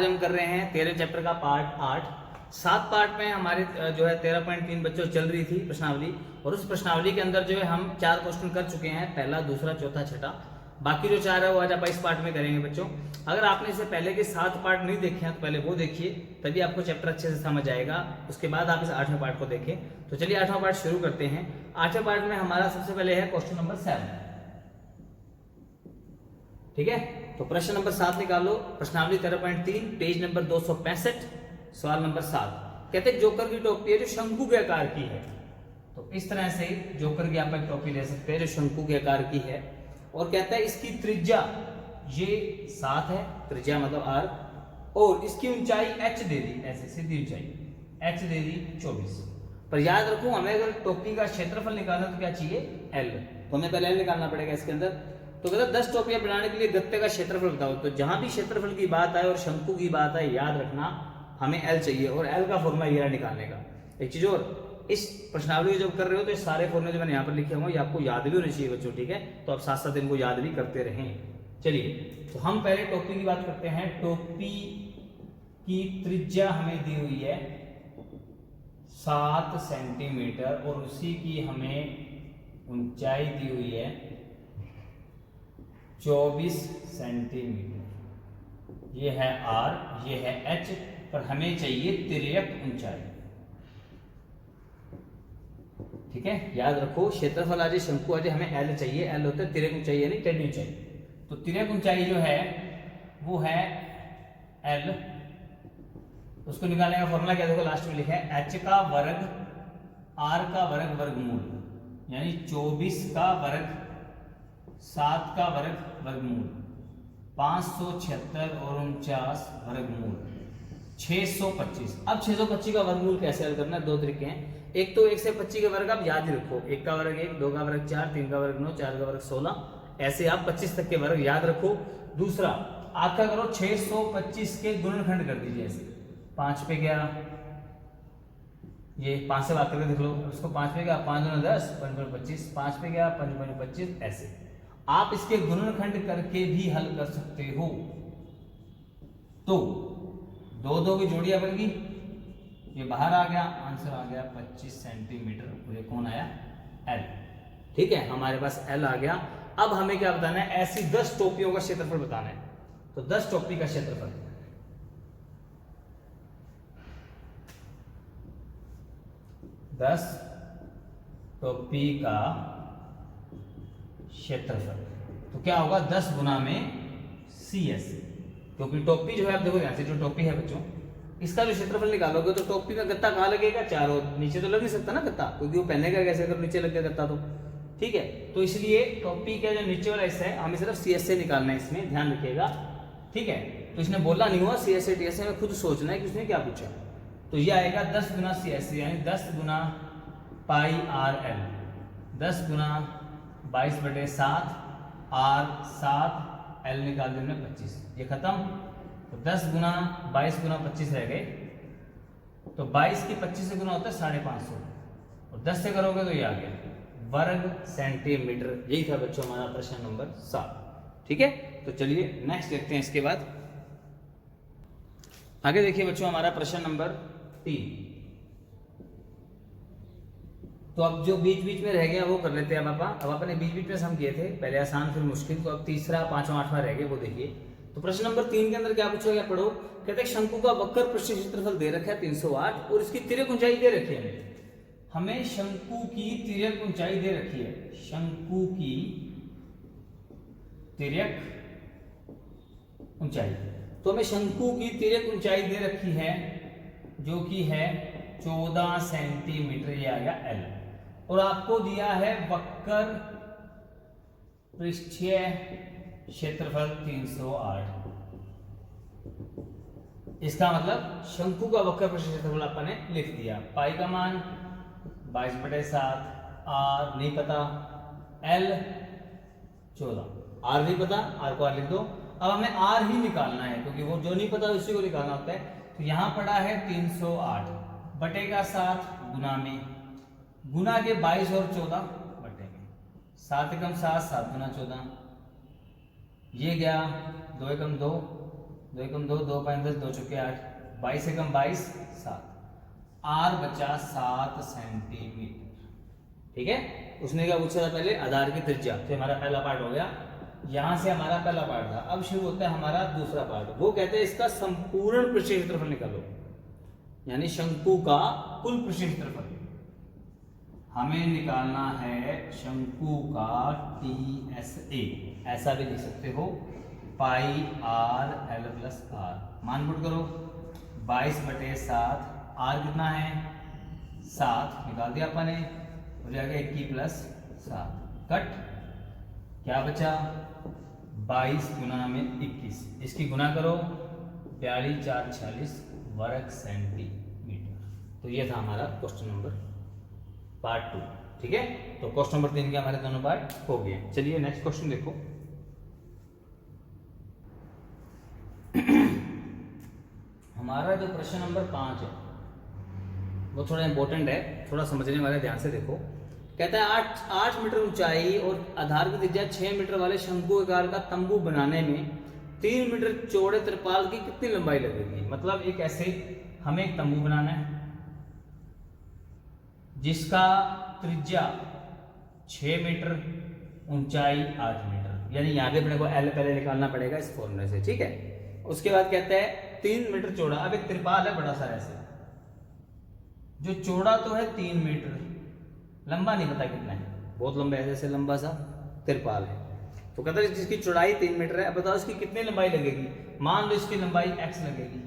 आज हम कर रहे हैं 13 चैप्टर का पार्ट 8। 7 पार्ट में हमारे जो है 13.3 बच्चों चल रही थी प्रश्नावली, और उस प्रश्नावली के अंदर जो है हम 4 क्वेश्चन कर चुके हैं, पहला, दूसरा, चौथा, छठा। बाकी जो 4 है वो आज आप इस पार्ट में करेंगे बच्चों। अगर आपने इससे पहले के 7 पार्ट नहीं देखे हैं तो पहले वो देखिए, तभी आपको चैप्टर अच्छे से समझ आएगा। उसके बाद आप इस 8वें पार्ट को देखें। तो चलिए 8वां पार्ट शुरू करते हैं। 8वें पार्ट में हमारा सबसे पहले है क्वेश्चन नंबर 7। ठीक है, तो प्रश्न नंबर 7 निकालो। प्रश्नावली 13.3 पेज नंबर 265, सवाल नंबर 7। कहते हैं जोकर की टोपी है जो शंकु के आकार की है। तो इस तरह से जोकर की आप एक टोपी ले सकते हैं जो शंकु के आकार की है, और कहता है इसकी त्रिज्या ये 7 है, त्रिज्या मतलब r, और इसकी ऊंचाई h दे दी, ऐसे सीधी ऊंचाई h दे दी 24। पर याद रखो हमें अगर टोपी का क्षेत्रफल निकालना तो क्या चाहिए, l। तो हमें पहले l निकालना पड़ेगा इसके अंदर। तो कहता 10 टोपियां बनाने के लिए गत्ते का क्षेत्रफल बताओ। तो जहां भी क्षेत्रफल की बात आए और शंकु की बात आए, याद रखना हमें l चाहिए, और l का फॉर्मूला ये निकालने का। एक चीज और, इस प्रश्नावली जब कर रहे हो तो ये सारे फॉर्मूले जो मैंने यहाँ पर लिखे होंगे ये आपको याद भी होने चाहिए बच्चों। ठीक है, तो आप साथ साथ इनको याद भी करते रहें। चलिए, तो हम पहले टोपी की बात करते हैं। टोपी की त्रिज्या हमें दी हुई है 7 सेंटीमीटर, और उसी की हमें ऊंचाई दी हुई है 24 सेंटीमीटर। ये है r, ये है h, पर हमें चाहिए तिर्यक ऊंचाई। ठीक है, याद रखो क्षेत्रफल आज शंकु आज हमें l चाहिए, l होता है तिर्यक ऊंचाई यानी टेढ़ी ऊंचाई। तो तिर्यक ऊंचाई जो है वो है l, उसको निकालने का फॉर्मूला क्या देखो लास्ट में लिखा है h का वर्ग r का वर्ग वर्गमूल, यानी 24 का वर्ग 7 का वर्ग वर्गमूल 576 और 49 वर्गमूल 625। अब 625 का वर्गमूल कैसे हल करना है, दो तरीके हैं। एक तो 1 से 25 के वर्ग आप याद ही रखो, 1 का वर्ग 1, 2 का वर्ग 4, 3 का वर्ग 9, 4 का वर्ग 16, ऐसे आप 25 तक के वर्ग याद रखो। दूसरा आप क्या करो, 625 के गुणनखंड कर दीजिए। ऐसे 5 पे गया, ये 5 से बात करके देख लो, उसको 5 पे गया 5 दूना 10, 5 25, 5 पे गया 5 25, ऐसे आप इसके गुणनखंड करके भी हल कर सकते हो। तो 2 2 की जोड़ियां बन गई, ये बाहर आ गया, आंसर आ गया 25 सेंटीमीटर, और ये कौन आया, L। ठीक है, हमारे पास L आ गया। अब हमें क्या बताना है, ऐसी 10 टोपियों का क्षेत्रफल बताना है। तो 10 टोपी का क्षेत्रफल, 10 टोपी का क्षेत्रफल, तो क्या होगा 10 गुना में CS, क्योंकि टोपी जो है आप देखो ध्यान से, जो टोपी है बच्चों इसका जो क्षेत्रफल निकालोगे तो टोपी का गत्ता कहाँ लगेगा, चारों, नीचे तो लग नहीं सकता ना गत्ता, क्योंकि वो पहनेगा कैसे अगर नीचे लग गया गत्ता तो। ठीक है, तो इसलिए टोपी का जो नीचे वाला हिस्सा है हमें सिर्फ CS से निकालना है, इसमें ध्यान रखिएगा। ठीक है, तो इसने बोला नहीं हुआ CS से TS से, हमें खुद सोचना है कि उसने क्या पूछा। तो ये आएगा 10 गुना CS, यानी 10 गुना पाई RL, 10 गुना 22/7 R 7, L निकाल दिया 25, ये खत्म। तो 10 गुना 22 गुना 25 रह गए, तो 22 की 25 से गुना होता है 550, और 10 से करोगे तो ये आ गया वर्ग सेंटीमीटर। यही था बच्चों हमारा प्रश्न नंबर 7। ठीक है, तो चलिए नेक्स्ट देखते हैं। इसके बाद आगे देखिए बच्चों हमारा प्रश्न नंबर 3। तो अब जो बीच बीच में रह गया वो कर लेते हैं पापा। अब अपने बीच बीच में हम किए थे, पहले आसान फिर मुश्किल, तो अब तीसरा, 5वां, 8वां रह गए, वो देखिए। तो प्रश्न नंबर 3 के अंदर क्या पूछा गया, पढ़ो। कहते हैं शंकु का वक्र पृष्ठ क्षेत्रफल दे रखा है 308, और इसकी तिर्यक ऊंचाई दे रखी है। हमें शंकु की तिर्यक ऊंचाई दे रखी है, शंकु की तिर्यक ऊंचाई। तो हमें शंकु की तिर्यक ऊंचाई दे रखी है जो कि है 14 सेंटीमीटर, ये आ गया L, और आपको दिया है वक्र पृष्ठीय क्षेत्रफल 308। इसका मतलब शंकु का वक्र पृष्ठीय क्षेत्रफल आपने लिख दिया। पाई का मान 22/7, R नहीं पता, L 14, R नहीं पता, R को R लिख दो। अब हमें R ही निकालना है, क्योंकि वो जो नहीं पता उसी को निकालना होता है। तो यहां पड़ा है 308 बटे का 7 गुना में, गुना के 22 और 14 बटे में, 7 एकम 7, 7 गुना 14, ये गया 2 एकम 2, 2 एकम 2, 2 5 10, 2 चौके 8, 22 एकम 22, 7, आर बचा 7 सेंटीमीटर। ठीक है, उसने क्या पूछा था पहले, आधार की त्रिज्या। तो हमारा पहला पार्ट हो गया, यहां से हमारा पहला पार्ट था। अब शुरू होता है हमारा दूसरा पार्ट। वो कहते हैं इसका संपूर्ण पृष्ठ क्षेत्रफल निकालो, यानी शंकु का कुल पृष्ठ क्षेत्रफल हमें निकालना है। शंकु का TSA, ऐसा भी लिख सकते हो, पाई आर एल प्लस आर। मान पुट करो, 22/7, आर कितना है 7, निकाल दिया अपन ने, हो जाएगा 21 प्लस 7, कट, क्या बचा 22 गुना में 21, इसकी गुना करो 42 4 46 वर्ग सेंटीमीटर। तो ये था हमारा क्वेश्चन नंबर पार्ट 2। ठीक है, तो क्वेश्चन नंबर 3 के हमारे दोनों पार्ट हो गए। चलिए नेक्स्ट क्वेश्चन देखो। हमारा जो प्रश्न नंबर 5 है वो थोड़ा इंपॉर्टेंट है, थोड़ा समझने वाले ध्यान से देखो। कहता है 8 मीटर ऊंचाई और आधार की त्रिज्या 6 मीटर वाले शंकु आकार का तंबू बनाने में 3 मीटर चौड़े त्रिपाल की कितनी लंबाई लगेगी। मतलब एक ऐसे हमें एक तंबू बनाना है जिसका त्रिज्या 6 मीटर, ऊंचाई 8 मीटर, यानी यहाँ पे अपने को एल पहले निकालना पड़ेगा इस फॉर्मूले से। ठीक है, उसके बाद कहता है 3 मीटर चौड़ा। अब एक त्रिपाल है बड़ा सा ऐसे, जो चौड़ा तो है 3 मीटर, लंबा नहीं पता कितना है, बहुत लंबा है, जैसे लंबा सा त्रिपाल है। तो कहता है जिसकी चौड़ाई 3 मीटर है, अब बताओ इसकी कितनी लंबाई लगेगी। मान लो इसकी लंबाई x लगेगी,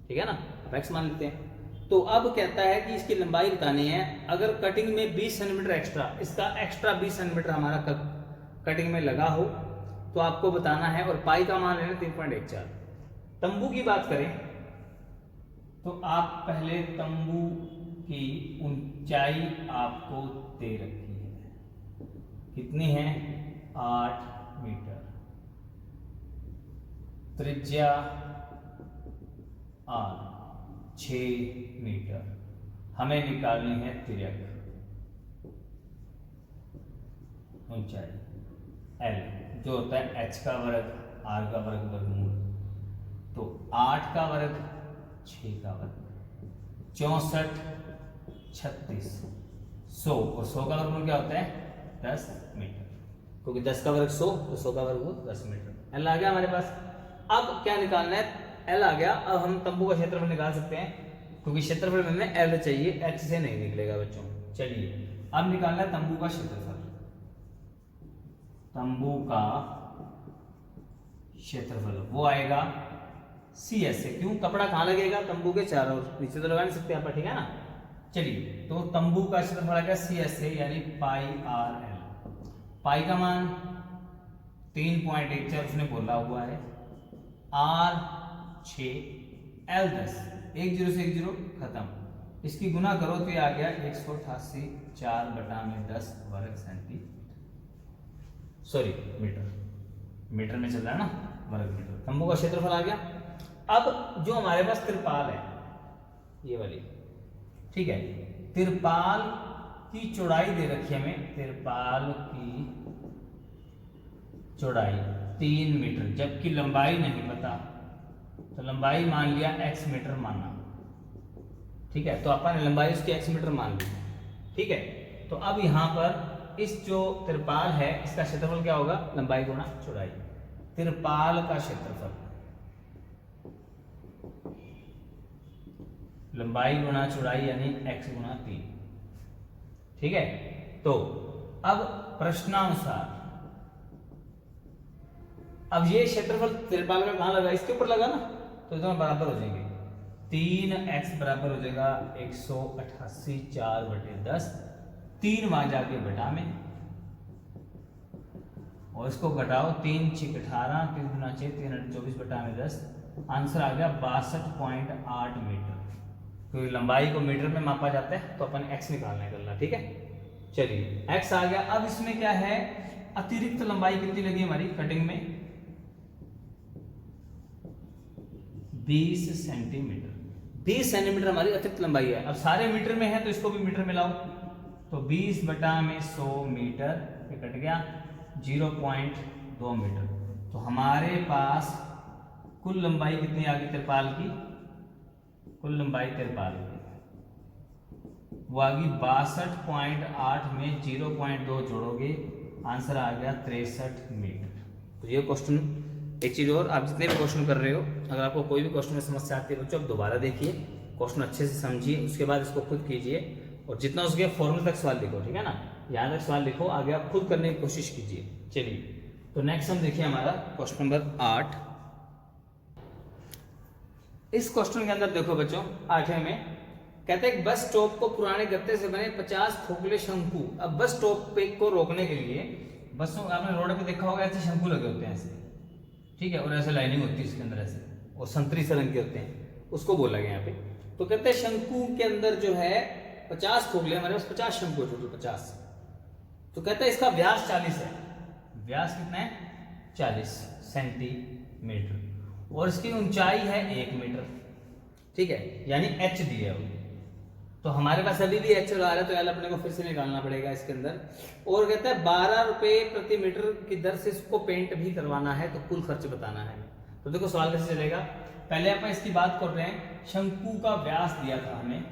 ठीक है ना, अब x मान लेते हैं। तो अब कहता है कि इसकी लंबाई बतानी है। अगर कटिंग में 20 सेंटीमीटर एक्स्ट्रा, इसका एक्स्ट्रा 20 सेंटीमीटर हमारा कटिंग में लगा हो तो आपको बताना है, और पाई का मान लेना 3.14। तंबू की बात करें तो आप पहले तंबू की ऊंचाई आपको दे रखी है, कितनी है 8 मीटर, त्रिज्या 6 मीटर, हमें निकालनी है तिर्यक ऊंचाई L, जो होता है h का वर्ग r का वर्ग वर्गमूल। तो 8 का वर्ग 6 का वर्ग 64 36 100, और 100 का वर्गमूल क्या होता है 10 मीटर, क्योंकि 10 का वर्ग 100 तो 100 का वर्ग 10 मीटर। L आ गया हमारे पास। अब क्या निकालना है, L आ गया। अब हम तंबू का क्षेत्रफल निकाल सकते हैं, क्योंकि क्षेत्रफल में हमें L चाहिए, H से नहीं निकलेगा बच्चों। चलिए अब निकालना है तंबू का क्षेत्रफल। तंबू का क्षेत्रफल वो आएगा CS से। क्यों, कपड़ा कहाँ लगेगा, तंबू के चारों ओर, नीचे तो लगा नहीं सकते आप, ठीक है ना। चलिए तो तंबू का क्षेत्रफल आएगा CS से, यानी पाई आर एल। पाई का मान 3.14 उसने बोला हुआ है, R 6, L 10, 1 0 से 1 0 खत्म, इसकी गुना करो तो ये आ गया 188 4/10 वर्ग सेंटीमीटर, सॉरी मीटर में चल रहा है ना, वर्ग मीटर। तंबू का क्षेत्रफल आ गया। अब जो हमारे पास त्रिपाल है ये वाली, ठीक है, त्रिपाल की चौड़ाई दे रखी है हमें, त्रिपाल की चौड़ाई 3 मीटर, जबकि लंबाई नहीं पता, तो लंबाई मान लिया x मीटर माना, ठीक है। तो अपन ने लंबाई उसकी x मीटर मान ली, ठीक है। तो अब यहाँ पर इस जो त्रिपाल है इसका क्षेत्रफल क्या होगा, लंबाई गुणा चौड़ाई। त्रिपाल का क्षेत्रफल लंबाई गुणा चौड़ाई यानी x गुणा 3, ठीक है। तो अब प्रश्नानुसार अब ये क्षेत्रफल त्रिपाल का कहां लगा, इसके ऊपर लगा ना, तो दोनों बराबर हो जाएंगे। 3x बराबर हो जाएगा 188 4/10, 3 वहां जाके बटा में, और इसको घटाओ, 3 6 18, 3 गुना 6 3 24 बटा में 10, आंसर आ गया 62.8 मीटर। क्योंकि लंबाई को मीटर में मापा जाता है तो अपन x निकालना है, ठीक है। चलिए x आ गया। अब इसमें क्या है, अतिरिक्त लंबाई कितनी लगी हमारी कटिंग में, 20 सेंटीमीटर। 20 सेंटीमीटर हमारी अतिरिक्त लंबाई है। अब सारे मीटर में है तो इसको भी मीटर में लाओ, तो 20 बटा में 100 मीटर, ये कट गया 0.2 मीटर। तो हमारे पास कुल लंबाई कितनी आ गई तिरपाल की, कुल लंबाई तिरपाल की वो आ गई 62.8 में 0.2 जोड़ोगे, आंसर आ गया 63 मीटर। तो ये क्वेश्चन, एक चीज और, आप जितने भी क्वेश्चन कर रहे हो, अगर आपको कोई भी क्वेश्चन में समस्या आती है बच्चों, आप दोबारा देखिए, क्वेश्चन अच्छे से समझिए, उसके बाद इसको खुद कीजिए और जितना उसके फॉर्मूले तक सवाल लिखो, ठीक है ना, यहाँ तक सवाल लिखो, आगे आप खुद करने की कोशिश कीजिए। चलिए तो नेक्स्ट हम देखिए हमारा क्वेश्चन नंबर 8। इस क्वेश्चन के अंदर देखो बच्चों 8वें में कहते हैं बस स्टॉप को पुराने गत्ते से बने 50 खोखले शंकु। अब बस स्टॉप पे को रोकने के लिए, बसों आपने रोड पे देखा होगा ऐसे शंकु लगे होते हैं ऐसे, ठीक है, और ऐसे लाइनिंग होती है इसके अंदर ऐसे, और संतरी से रंग के होते हैं, उसको बोला गया यहाँ पे। तो कहते हैं शंकु के अंदर जो है 50 खोखले, हमारे पास 50 शंकु है टोटल 50। तो कहते हैं इसका व्यास 40 है, व्यास कितना है 40 सेंटीमीटर, और इसकी ऊंचाई है 1 मीटर, ठीक है, यानी एच दिया है। तो हमारे पास अभी भी एच आ रहा है, तो एल अपने को फिर से निकालना पड़ेगा इसके अंदर। और कहता है 12 रुपए प्रति मीटर की दर से इसको पेंट भी करवाना है, तो कुल खर्च बताना है। तो देखो सवाल कैसे चलेगा, पहले अपन इसकी बात कर रहे हैं, शंकु का व्यास दिया था हमें,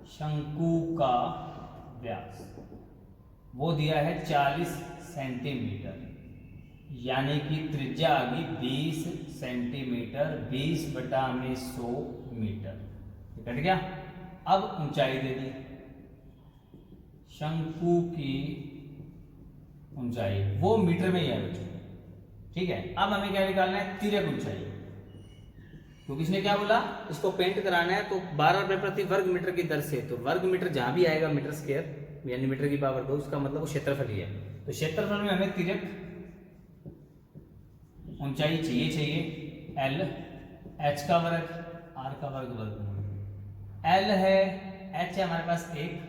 शंकु का व्यास वो दिया है 40 सेंटीमीटर, यानी कि त्रिज्या आ गई 20 सेंटीमीटर, 20/100 मीटर, कट गया। अब ऊंचाई दे दी, शंकु की ऊंचाई वो मीटर में ही है बच्चों, ठीक है। अब हमें क्या निकालना है, तिर्यक ऊंचाई, क्योंकि इसने क्या बोला, इसको पेंट कराना है, तो 12 रुपए प्रति वर्ग मीटर की दर से, तो वर्ग मीटर जहां भी आएगा मीटर स्क्वायर यानी मीटर की पावर 2, उसका मतलब वो क्षेत्रफल ही है। तो क्षेत्रफल में हमें तिर्यक ऊंचाई चाहिए एल, एच का वर्ग आर का वर्ग वर्ग, एल है, एच है हमारे पास 1,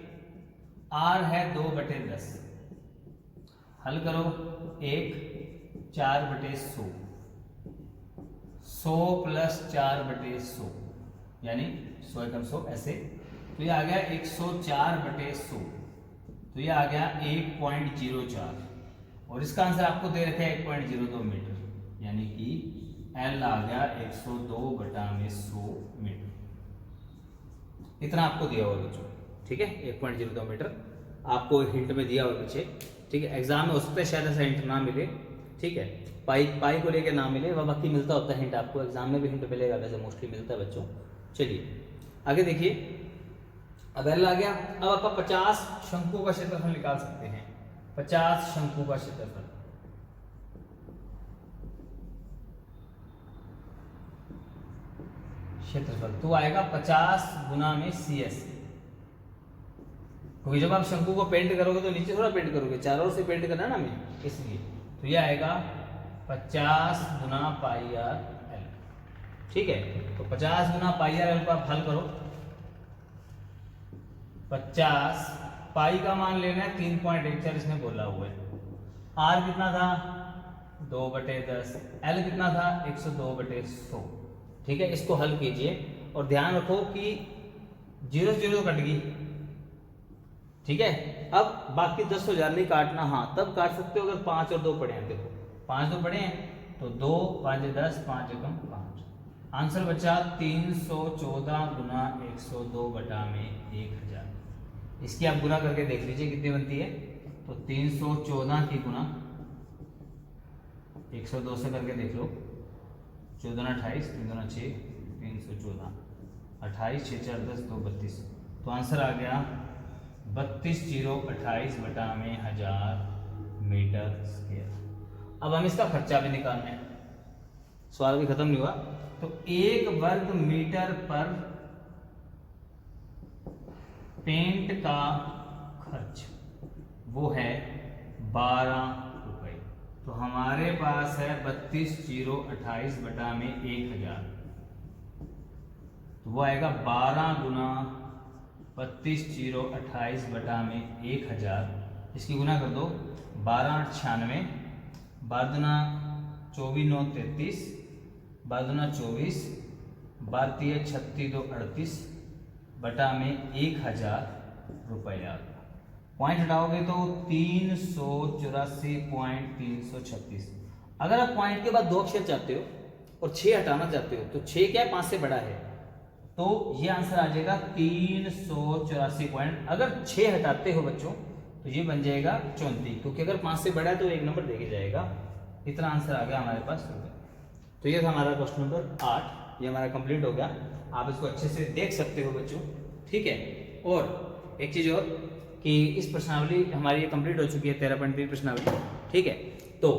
आर है 2/10, हल करो 1 4/100, 100 + 4/100 यानी 100 एकम 100 ऐसे, तो ये आ गया 104/100, तो ये आ गया 1.04, और इसका आंसर आपको दे रखा है 1.02 मीटर, यानी कि एल आ गया 102/100 मीटर। इतना आपको दिया हुआ बच्चों, ठीक है, 1.02 मीटर आपको हिंट में दिया हुआ बच्चे, ठीक है। एग्जाम में हो सकता है शायद ऐसा हिंट ना मिले, ठीक है, पाई को लेके ना मिले, वह बाकी मिलता होता है हिंट, आपको एग्जाम में भी हिंट मिलेगा, वैसे मोस्टली मिलता है बच्चों। चलिए आगे देखिए, अब एल आ गया। अब आप 50 शंकु का क्षेत्रफल निकाल सकते हैं, 50 शंकु का क्षेत्रफल, तो आएगा 50 गुना में CS, क्योंकि जब आप शंकु को पेंट करोगे तो नीचे थोड़ा पेंट करोगे, चारों ओर से पेंट करना है ना हमें, इसलिए तो ये आएगा 50 गुना πr/l, ठीक है। तो 50 गुना πr/l को आप हल करो, 50 पाई का मान लेना है 3.14 इसने बोला हुआ है, r कितना था 2/10, l कितना था 102/100, ठीक है। इसको हल कीजिए और ध्यान रखो कि 0 से 0 कट गई, ठीक है। अब बाकी 10 हजार नहीं काटना, हाँ तब काट सकते हो अगर 5 और 2 पड़े हैं, देखो 5 2 पड़े हैं तो 2 5 10, 5 एकम 5, आंसर बचा 314 गुना 102/1000। इसकी आप गुना करके देख लीजिए कितनी बनती है, तो 314 की गुना 102 से करके देख लो, 14 28 3 6 314, 28 6 4 10 2 32, तो आंसर आ गया 32,028/1000 मीटर स्क्वायर। अब हम इसका खर्चा भी निकालना है, सवाल भी खत्म नहीं हुआ। तो 1 वर्ग मीटर पर पेंट का खर्च वो है 12 रुपए, तो हमारे पास है 32,028/1000, तो वो आएगा 12 गुना 32,028/1000, इसकी गुना कर दो 12 98, 12 दूना 24 9 33, 12 दूना 24, 12 36 2 38/1000 रुपया। पॉइंट हटाओगे तो 384.336। अगर आप पॉइंट के बाद 2 अक्षर चाहते हो और 6 हटाना चाहते हो तो 6 क्या है, 5 से बड़ा है, तो ये आंसर आ जाएगा 384 पॉइंट। अगर 6 हटाते हो बच्चों तो ये बन जाएगा 34, क्योंकि अगर 5 से बड़ा है तो एक नंबर देके जाएगा। इतना आंसर आ गया हमारे पास। तो ये था हमारा क्वेश्चन नंबर 8, ये हमारा कंप्लीट हो गया। आप इसको अच्छे से देख सकते हो बच्चों, ठीक है। और एक चीज़ और कि इस प्रश्नावली हमारी ये कंप्लीट हो चुकी है, 13.3 प्रश्नावली, ठीक है। तो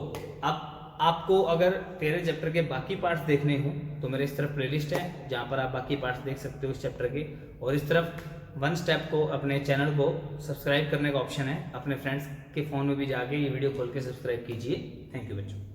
अब आपको अगर 13 चैप्टर के बाकी पार्ट्स देखने हो तो मेरे इस तरफ प्लेलिस्ट है जहाँ पर आप बाकी पार्ट्स देख सकते हो इस चैप्टर के, और इस तरफ 1 स्टेप को अपने चैनल को सब्सक्राइब करने का ऑप्शन है। अपने फ्रेंड्स के फ़ोन में भी जाके ये वीडियो खोल के सब्सक्राइब कीजिए। थैंक यू बच्चों।